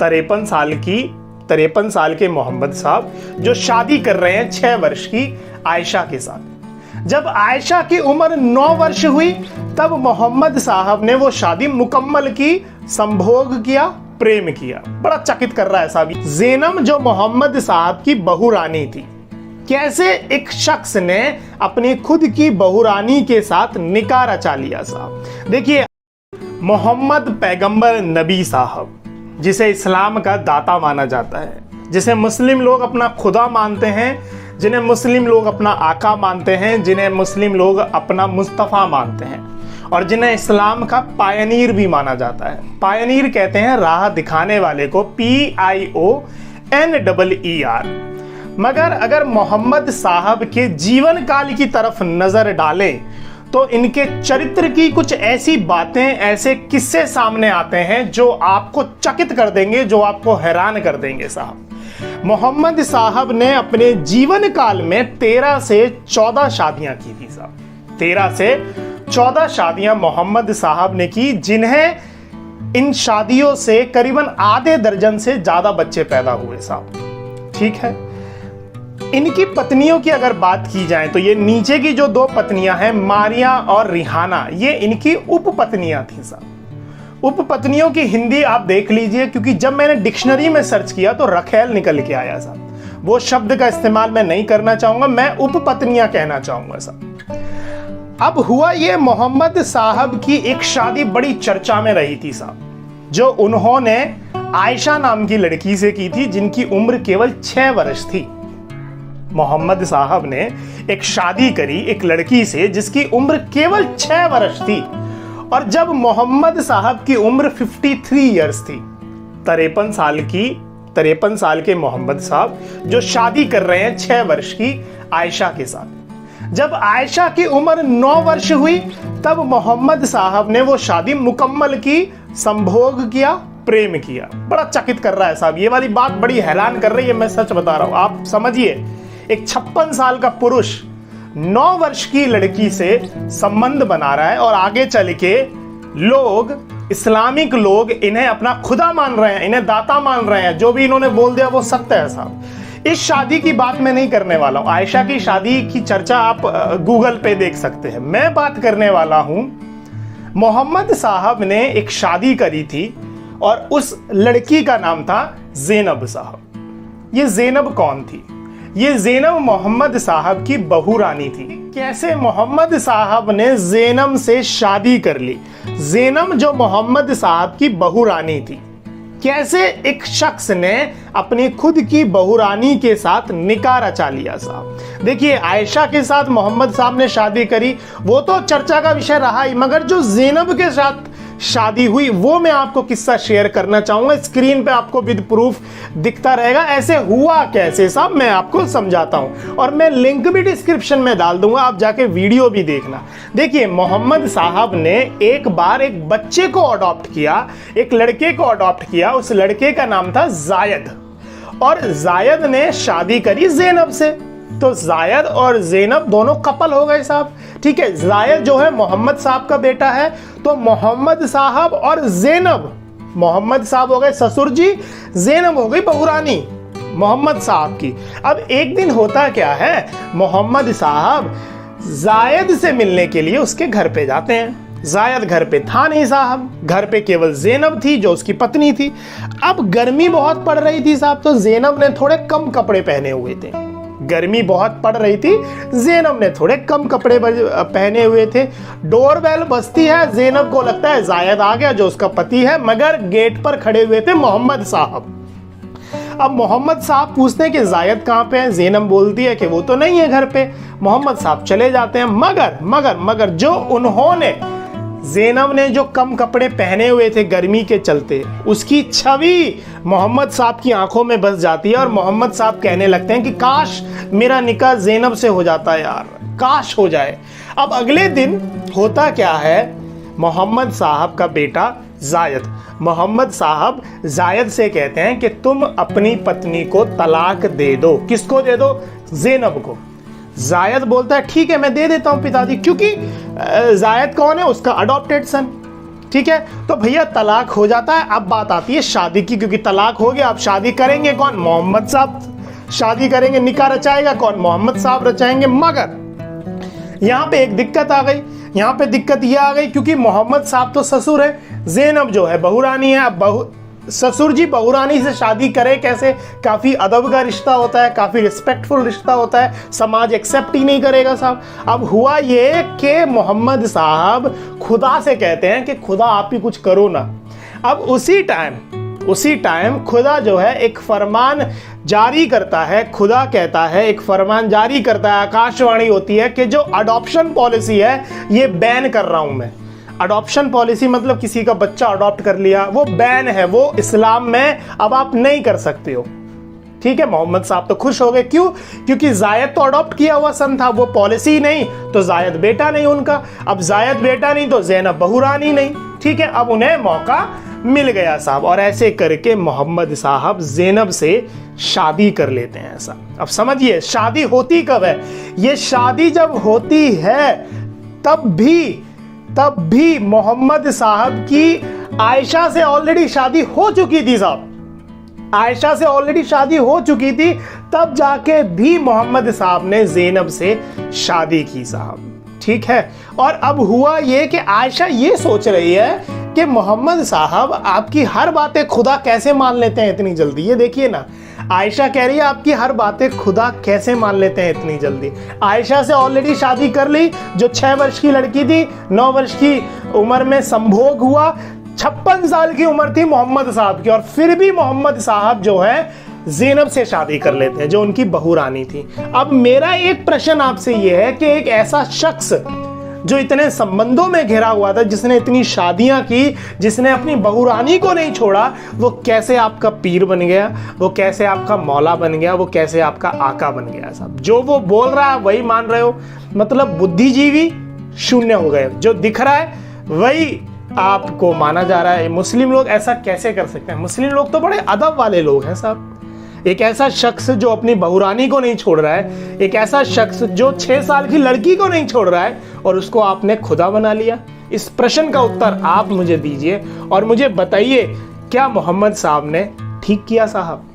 53 साल के मोहम्मद साहब जो शादी कर रहे हैं 6 वर्ष की आयशा के साथ। जब आयशा की उम्र 9 वर्ष हुई तब मोहम्मद साहब ने वो शादी मुकम्मल की, संभोग किया, प्रेम किया। बड़ा चकित कर रहा है साहब। ज़ैनब जो मोहम्मद साहब की बहू रानी थी, कैसे एक शख्स ने अपनी खुद की बहू रानी के साथ निकाह रचा लिया साहब। देखिए, मोहम्मद पैगंबर नबी साहब, जिसे इस्लाम का दाता माना जाता है, जिसे मुस्लिम लोग अपना खुदा मानते हैं, जिन्हें मुस्लिम लोग अपना आका मानते हैं, जिन्हें मुस्लिम लोग अपना मुस्तफ़ा मानते हैं, और जिन्हें इस्लाम का पायनीर भी माना जाता है। पायनीर कहते हैं राह दिखाने वाले को, PIONEER। मगर अगर मोहम्मद साहब के जीवन काल की तरफ नजर डालें तो इनके चरित्र की कुछ ऐसी बातें, ऐसे किस्से सामने आते हैं जो आपको चकित कर देंगे, जो आपको हैरान कर देंगे साहब। मोहम्मद साहब ने अपने जीवन काल में 13 से 14 शादियां की थी साहब। 13 से 14 शादियां मोहम्मद साहब ने की, जिन्हें इन शादियों से करीबन आधे दर्जन से ज्यादा बच्चे पैदा हुए साहब। ठीक है, इनकी पत्नियों की अगर बात की जाए तो ये नीचे की जो 2 पत्नियां हैं, मारिया और रिहाना, ये इनकी उपपत्नियां थी साहब। उपपत्नियों की हिंदी आप देख लीजिए, क्योंकि जब मैंने डिक्शनरी में सर्च किया तो रखेल निकल के आया साहब। वो शब्द का इस्तेमाल मैं नहीं करना चाहूंगा, मैं उपपत्नियां कहना चाहूंगा साहब। अब हुआ ये, मोहम्मद साहब की एक शादी बड़ी चर्चा में रही थी साहब, जो उन्होंने आयशा नाम की लड़की से की थी, जिनकी उम्र केवल 6 वर्ष थी। मोहम्मद साहब ने एक शादी करी एक लड़की से जिसकी उम्र केवल 6 वर्ष थी। और जब मोहम्मद साहब की उम्र 53 इयर्स थी, 53 साल के मोहम्मद साहब जो शादी कर रहे हैं 6 वर्ष की आयशा के साथ। जब आयशा की उम्र 9 वर्ष हुई तब मोहम्मद साहब ने वो शादी मुकम्मल की, संभोग किया, प्रेम किया। बड़ा चकित कर रहा है साहब, ये वाली बात बड़ी हैरान कर रही है, मैं सच बता रहा हूं। आप समझिए, एक 56 साल का पुरुष 9 वर्ष की लड़की से संबंध बना रहा है और आगे चल के लोग, इस्लामिक लोग इन्हें अपना खुदा मान रहे हैं, इन्हें दाता मान रहे हैं। जो भी इन्होंने बोल दिया वो सत्य है साहब। इस शादी की बात मैं नहीं करने वाला हूं, आयशा की शादी की चर्चा आप गूगल पे देख सकते हैं। मैं बात करने वाला हूं, मोहम्मद साहब ने एक शादी करी थी और उस लड़की का नाम था ज़ैनब साहब। ये ज़ैनब कौन थी? ये ज़ैनब मोहम्मद साहब की बहू रानी थी। कैसे मोहम्मद साहब ने ज़ैनब से शादी कर ली? ज़ैनब जो मोहम्मद साहब की बहू रानी थी, कैसे एक शख्स ने अपनी खुद की बहू रानी के साथ निकाह रचा लिया साहब। देखिए, आयशा के साथ मोहम्मद साहब ने शादी करी, वो तो चर्चा का विषय रहा ही, मगर जो ज़ैनब के साथ शादी हुई वो मैं आपको किस्सा शेयर करना चाहूंगा। स्क्रीन पे आपको विद प्रूफ दिखता रहेगा। ऐसे हुआ कैसे साहब, मैं आपको समझाता हूं और मैं लिंक भी डिस्क्रिप्शन में डाल दूंगा, आप जाके वीडियो भी देखना। देखिए, मोहम्मद साहब ने एक बार एक बच्चे को अडॉप्ट किया, एक लड़के को अडॉप्ट किया। उस लड़के का नाम था जायद, और जायद ने शादी करी ज़ैनब से। तो जायद और ज़ैनब दोनों कपल हो गए साहब। ठीक है, जायद जो है मोहम्मद साहब का बेटा है, तो मोहम्मद साहब और ज़ैनब, मोहम्मद साहब हो गए ससुर जी, ज़ैनब हो गई बहू रानी मोहम्मद साहब की। अब एक दिन होता क्या है, मोहम्मद साहब जायद से मिलने के लिए उसके घर पे जाते हैं। जायद घर पे था नहीं साहब, घर पे केवल ज़ैनब थी जो उसकी पत्नी थी। अब गर्मी बहुत पड़ रही थी साहब, तो ज़ैनब ने थोड़े कम कपड़े पहने हुए थे। गर्मी बहुत पड़ रही थी, ज़ैनब ने थोड़े कम कपड़े पहने हुए थे। डोरबेल बजती है, ज़ैनब को लगता है जायद आ गया जो उसका पति है, मगर गेट पर खड़े हुए थे मोहम्मद साहब। अब मोहम्मद साहब पूछते हैं कि जायद कहाँ पे है? ज़ैनब बोलती है कि वो तो नहीं है घर पे। मोहम्मद साहब चले जाते हैं, मगर जो उन्होंने, ज़ैनब ने जो कम कपड़े पहने हुए थे गर्मी के चलते, उसकी छवि मोहम्मद साहब की आंखों में बस जाती है और मोहम्मद साहब कहने लगते हैं कि काश मेरा निकाह ज़ैनब से हो जाता यार, काश हो जाए। अब अगले दिन होता क्या है, मोहम्मद साहब का बेटा जायद, मोहम्मद साहब जायद से कहते हैं कि तुम अपनी पत्नी को तलाक दे दो। किसको दे दो? ज़ैनब को। जायद बोलता है ठीक है मैं दे देता हूं पिताजी, क्योंकि जायद कौन है? उसका अडॉप्टेड सन। ठीक है, तो भैया तलाक हो जाता है। अब बात आती है शादी की, क्योंकि तलाक हो गया, अब शादी करेंगे कौन? मोहम्मद साहब शादी करेंगे। निकाह रचाएगा कौन? मोहम्मद साहब रचाएंगे। मगर यहाँ पे एक दिक्कत आ गई। यहाँ पे दिक्कत यह आ गई क्योंकि मोहम्मद साहब तो ससुर है, ज़ैनब जो है बहुरानी है। अब ससुर जी बहुरानी से शादी करे कैसे? काफ़ी अदब का रिश्ता होता है, काफ़ी रिस्पेक्टफुल रिश्ता होता है, समाज एक्सेप्ट ही नहीं करेगा साहब। अब हुआ ये कि मोहम्मद साहब खुदा से कहते हैं कि खुदा आप ही कुछ करो ना। अब उसी टाइम खुदा जो है एक फरमान जारी करता है। खुदा कहता है, एक फरमान जारी करता है, आकाशवाणी होती है कि जो अडॉप्शन पॉलिसी है ये बैन कर रहा हूं मैं। अडॉप्शन पॉलिसी मतलब किसी का बच्चा अडॉप्ट कर लिया, वो बैन है, वो इस्लाम में अब आप नहीं कर सकते हो। ठीक है, मोहम्मद साहब तो खुश हो गए। क्यों? क्योंकि जायद तो अडॉप्ट किया हुआ सन था, वो पॉलिसी नहीं तो जायद बेटा नहीं उनका। अब जायद बेटा नहीं तो ज़ैनब बहुरानी नहीं। ठीक है, अब उन्हें मौका मिल गया साहब, और ऐसे करके मोहम्मद साहब ज़ैनब से शादी कर लेते हैं साहब। अब समझिए शादी होती कब है? ये शादी जब होती है तब भी मोहम्मद साहब की आयशा से ऑलरेडी शादी हो चुकी थी साहब। आयशा से ऑलरेडी शादी हो चुकी थी, तब जाके भी मोहम्मद साहब ने ज़ैनब से शादी की साहब। ठीक है, और अब हुआ ये कि आयशा ये सोच रही है कि मोहम्मद साहब आपकी हर बातें खुदा कैसे मान लेते हैं इतनी जल्दी। ये देखिए ना, आयशा कह रही है आपकी हर बातें खुदा कैसे मान लेते हैं इतनी जल्दी। आयशा से ऑलरेडी शादी कर ली, जो 6 वर्ष की लड़की थी, 9 वर्ष की उम्र में संभोग हुआ, 56 साल की उम्र थी मोहम्मद साहब की, और फिर भी मोहम्मद साहब जो है ज़ैनब से शादी कर लेते हैं जो उनकी बहुरानी थी। अब मेरा एक प्रश्न आपसे यह है कि एक ऐसा शख्स जो इतने संबंधों में घिरा हुआ था, जिसने इतनी शादियां की, जिसने अपनी बहुरानी को नहीं छोड़ा, वो कैसे आपका पीर बन गया? वो कैसे आपका मौला बन गया? वो कैसे आपका आका बन गया साहब? जो वो बोल रहा है वही मान रहे हो, मतलब बुद्धिजीवी शून्य हो गए। जो दिख रहा है वही आपको माना जा रहा है। मुस्लिम लोग ऐसा कैसे कर सकते हैं? मुस्लिम लोग तो बड़े अदब वाले लोग हैं साहब। एक ऐसा शख्स जो अपनी बहुरानी को नहीं छोड़ रहा है, एक ऐसा शख्स जो 6 साल की लड़की को नहीं छोड़ रहा है, और उसको आपने खुदा बना लिया। इस प्रश्न का उत्तर आप मुझे दीजिए और मुझे बताइए, क्या मोहम्मद साहब ने ठीक किया साहब?